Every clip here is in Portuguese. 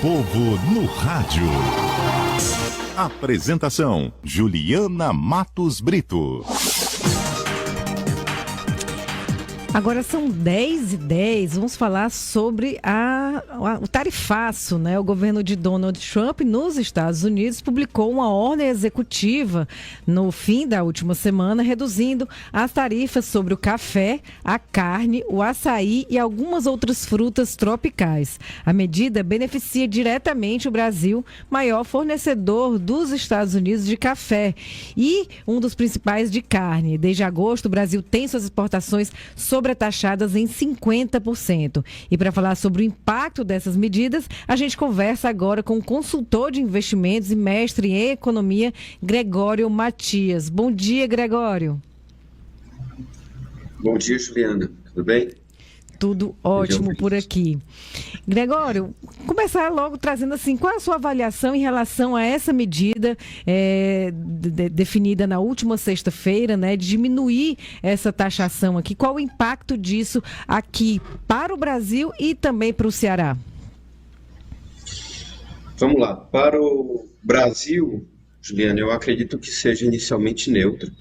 povo no rádio. Apresentação: Juliana Matos Brito. Agora são 10h10, vamos falar sobre o tarifaço, né? O governo de Donald Trump nos Estados Unidos publicou uma ordem executiva no fim da última semana, reduzindo as tarifas sobre o café, a carne, o açaí e algumas outras frutas tropicais. A medida beneficia diretamente o Brasil, maior fornecedor dos Estados Unidos de café e um dos principais de carne. Desde agosto, o Brasil tem suas exportações sobretaxadas em 50%. E para falar sobre o impacto dessas medidas, a gente conversa agora com o consultor de investimentos e mestre em economia, Gregório Matias. Bom dia, Gregório. Bom dia, Juliana. Tudo bem? Tudo ótimo por aqui. Gregório, começar logo trazendo assim, qual é a sua avaliação em relação a essa medida definida na última sexta-feira, né, de diminuir essa taxação aqui? Qual o impacto disso aqui para o Brasil e também para o Ceará? Vamos lá. Para o Brasil, Juliana, eu acredito que seja inicialmente neutra.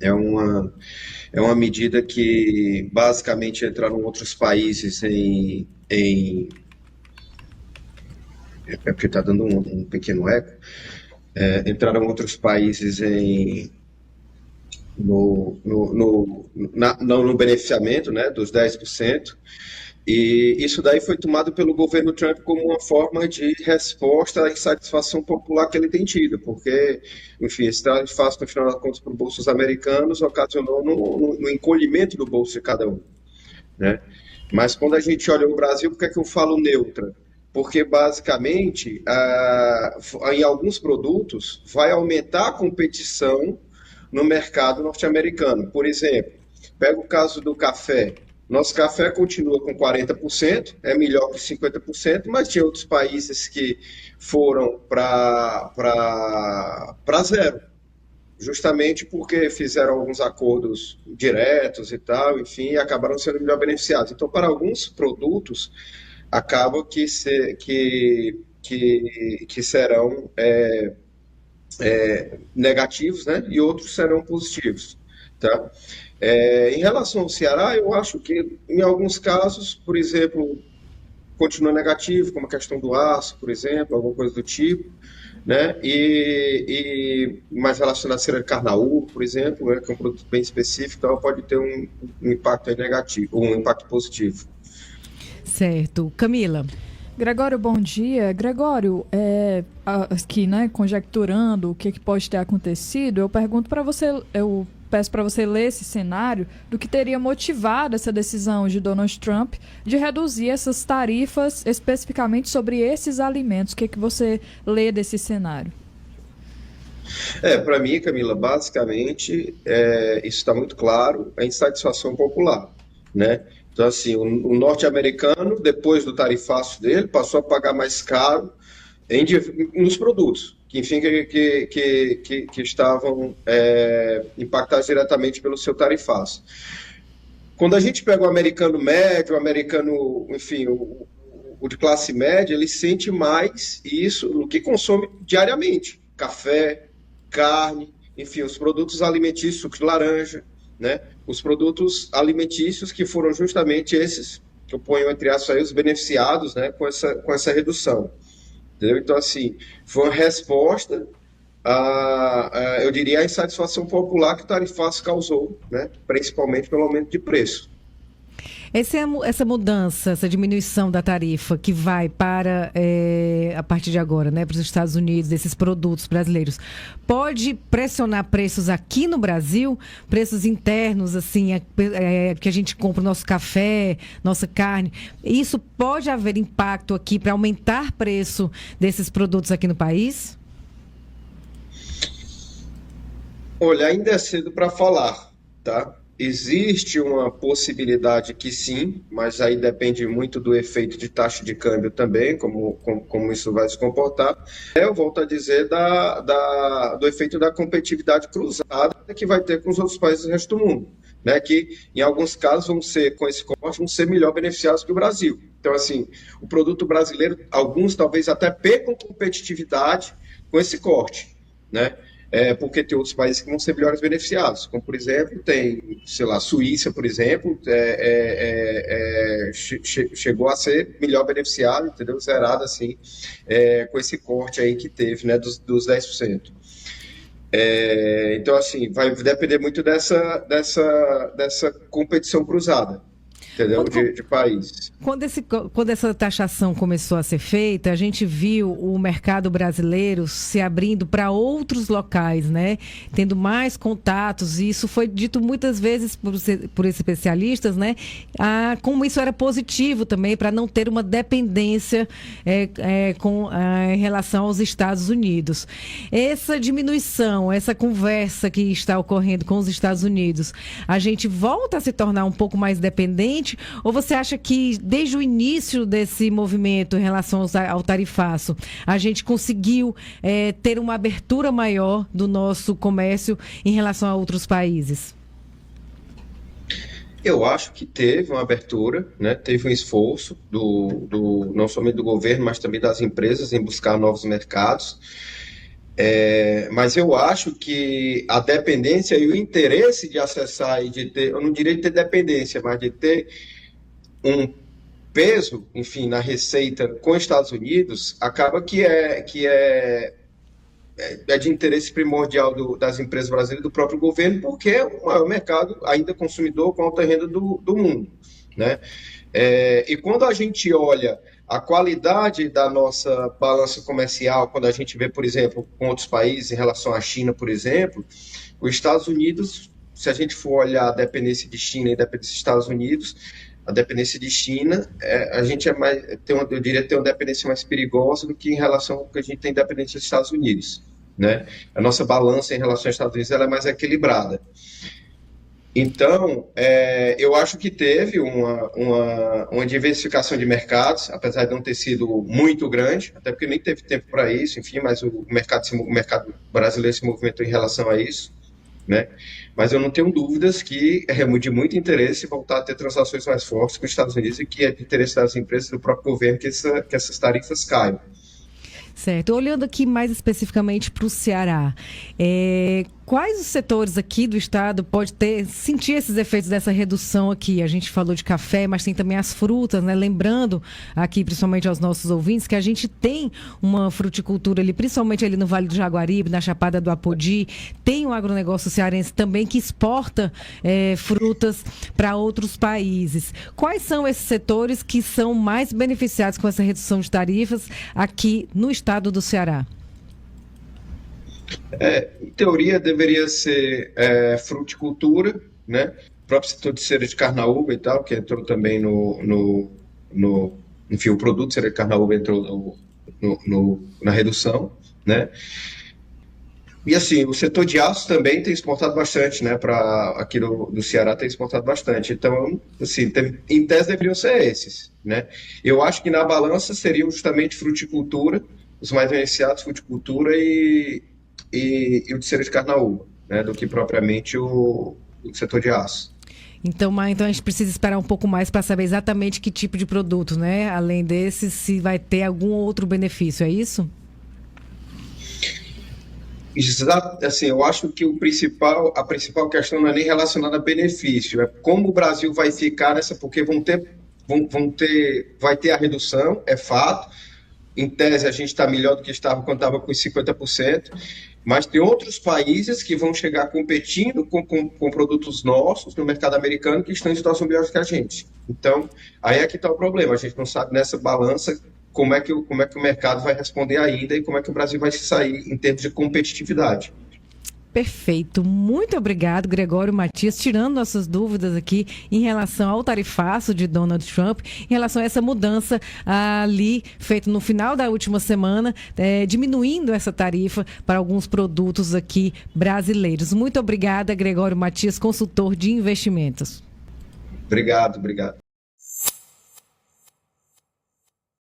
É uma medida que basicamente entraram outros países é porque está dando um pequeno eco. Entraram outros países no beneficiamento, né, dos 10%. E isso daí foi tomado pelo governo Trump como uma forma de resposta à insatisfação popular que ele tem tido, porque, enfim, esse tarifaço, no final das contas, para os bolsos americanos, ocasionou no encolhimento do bolso de cada um, né? Mas quando a gente olha o Brasil, por que é que eu falo neutra? Porque, basicamente, em alguns produtos, vai aumentar a competição no mercado norte-americano. Por exemplo, pega o caso do café. Nosso café continua com 40%, é melhor que 50%, mas tinha outros países que foram para zero, justamente porque fizeram alguns acordos diretos e tal, enfim, e acabaram sendo melhor beneficiados. Então, para alguns produtos, acaba que serão negativos, né? E outros serão positivos, tá? Em relação ao Ceará, eu acho que, em alguns casos, por exemplo, continua negativo, como a questão do aço, por exemplo, alguma coisa do tipo, né? E mais relacionado à cera de Carnaúba, por exemplo, né, que é um produto bem específico, então pode ter um impacto negativo, um impacto positivo. Certo. Camila. Gregório, bom dia. Gregório, aqui, né, conjecturando o que pode ter acontecido, eu pergunto para você, eu peço para você ler esse cenário do que teria motivado essa decisão de Donald Trump de reduzir essas tarifas especificamente sobre esses alimentos. O que você lê desse cenário? Para mim, Camila, basicamente, isso está muito claro, a insatisfação popular, né? Então, assim, o norte-americano, depois do tarifaço dele, passou a pagar mais caro nos produtos, que, enfim, que estavam impactados diretamente pelo seu tarifaço. Quando a gente pega o americano médio, o americano, enfim, o de classe média, ele sente mais isso no que consome diariamente. Café, carne, enfim, os produtos alimentícios, suco de laranja, né? Os produtos alimentícios que foram justamente esses, que eu ponho entre aspas aí, os beneficiados, né, com essa redução. Entendeu? Então, assim, foi uma resposta eu diria, a insatisfação popular que o tarifaço causou, né, principalmente pelo aumento de preço. Essa mudança, essa diminuição da tarifa que vai para, a partir de agora, né, para os Estados Unidos, desses produtos brasileiros, pode pressionar preços aqui no Brasil, preços internos, assim, que a gente compra o nosso café, nossa carne. Isso pode haver impacto aqui para aumentar preço desses produtos aqui no país? Olha, ainda é cedo para falar, tá? Existe uma possibilidade que sim, mas aí depende muito do efeito de taxa de câmbio também, como isso vai se comportar. Eu volto a dizer do efeito da competitividade cruzada que vai ter com os outros países do resto do mundo. né, que em alguns casos com esse corte, vão ser melhor beneficiados que o Brasil. Então, assim, o produto brasileiro, alguns talvez até percam competitividade com esse corte, né? Porque tem outros países que vão ser melhores beneficiados, como, por exemplo, tem, sei lá, Suíça, por exemplo, chegou a ser melhor beneficiado, entendeu? Zerado, assim, com esse corte aí que teve, né, dos 10%. Então, assim, vai depender muito dessa competição cruzada, entendeu? De países. Quando essa taxação começou a ser feita, a gente viu o mercado brasileiro se abrindo para outros locais, né? Tendo mais contatos, e isso foi dito muitas vezes por especialistas, né? Como isso era positivo também para não ter uma dependência em relação aos Estados Unidos. Essa diminuição, essa conversa que está ocorrendo com os Estados Unidos, a gente volta a se tornar um pouco mais dependente, ou você acha que desde o início desse movimento em relação ao tarifaço, a gente conseguiu ter uma abertura maior do nosso comércio em relação a outros países? Eu acho que teve uma abertura, né? Teve um esforço não somente do governo, mas também das empresas em buscar novos mercados. Mas eu acho que a dependência e o interesse de acessar e de ter, eu não diria de ter dependência, mas de ter um peso, enfim, na receita com os Estados Unidos, acaba que é de interesse primordial das empresas brasileiras, do próprio governo, porque é o maior mercado ainda consumidor com alta renda do mundo, né? E quando a gente olha a qualidade da nossa balança comercial, quando a gente vê, por exemplo, com outros países, em relação à China, por exemplo, os Estados Unidos, se a gente for olhar a dependência de China e a dependência dos Estados Unidos, a dependência de China, a gente eu diria ter uma dependência mais perigosa do que em relação ao que a gente tem dependência dos Estados Unidos, né? A nossa balança em relação aos Estados Unidos ela é mais equilibrada. Então, eu acho que teve uma diversificação de mercados, apesar de não ter sido muito grande, até porque nem teve tempo para isso, enfim, mas o mercado brasileiro se movimentou em relação a isso, né? Mas eu não tenho dúvidas que é de muito interesse voltar a ter transações mais fortes com os Estados Unidos e que é de interesse das empresas e do próprio governo que essas tarifas caiam. Certo. Olhando aqui mais especificamente para o Ceará, quais os setores aqui do estado pode sentir esses efeitos dessa redução aqui? A gente falou de café, mas tem também as frutas, né? Lembrando aqui, principalmente aos nossos ouvintes, que a gente tem uma fruticultura ali, principalmente ali no Vale do Jaguaribe, na Chapada do Apodi, tem um agronegócio cearense também que exporta frutas para outros países. Quais são esses setores que são mais beneficiados com essa redução de tarifas aqui no estado do Ceará? Em teoria, deveria ser fruticultura, né? O próprio setor de cera de carnaúba e tal, que entrou também enfim, o produto de cera de carnaúba entrou na redução, né? E assim, o setor de aço também tem exportado bastante, né? Aqui do Ceará tem exportado bastante. Então, assim, em tese deveriam ser esses, né? Eu acho que na balança seriam justamente fruticultura, os mais beneficiados, fruticultura e o de cera de carnaúba, né, do que propriamente o setor de aço. Então a gente precisa esperar um pouco mais para saber exatamente que tipo de produto, né? Além desse, se vai ter algum outro benefício, é isso? Exato, assim, eu acho que a principal questão não é nem relacionada a benefício, é como o Brasil vai ficar nessa, porque vai ter a redução, é fato. Em tese, a gente está melhor do que estava quando estava com os 50%, mas tem outros países que vão chegar competindo com produtos nossos no mercado americano que estão em situação melhor que a gente. Então, aí é que está o problema. A gente não sabe nessa balança como é que o mercado vai responder ainda e como é que o Brasil vai se sair em termos de competitividade. Perfeito. Muito obrigado, Gregório Matias, tirando nossas dúvidas aqui em relação ao tarifaço de Donald Trump, em relação a essa mudança ali feita no final da última semana, diminuindo essa tarifa para alguns produtos aqui brasileiros. Muito obrigada, Gregório Matias, consultor de investimentos. Obrigado.